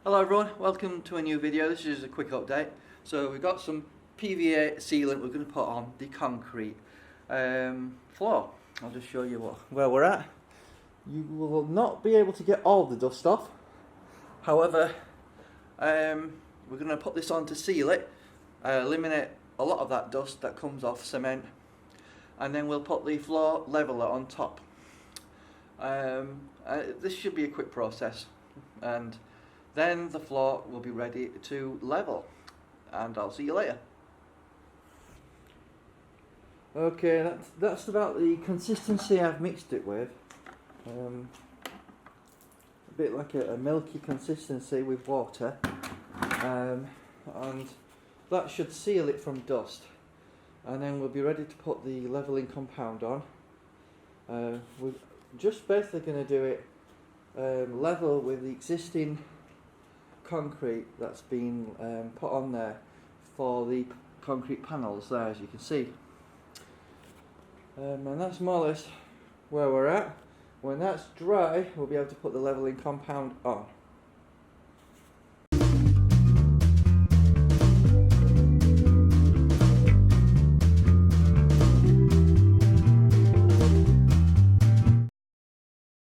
Hello everyone, welcome to a new video. This is a quick update. So we've got some PVA sealant we're going to put on the concrete floor. I'll just show you where we're at. You will not be able to get all the dust off. However, we're going to put this on to seal it, eliminate a lot of that dust that comes off cement, and then we'll put the floor leveler on top. This should be a quick process, and then the floor will be ready to level, and I'll see you later. Okay, that's about the consistency I've mixed it with. A bit like a milky consistency with water, and that should seal it from dust. And then we'll be ready to put the levelling compound on. We're just basically going to do it level with the existing concrete that's been put on there for the concrete panels there, as you can see. And that's more or less where we're at. When that's dry, we'll be able to put the levelling compound on.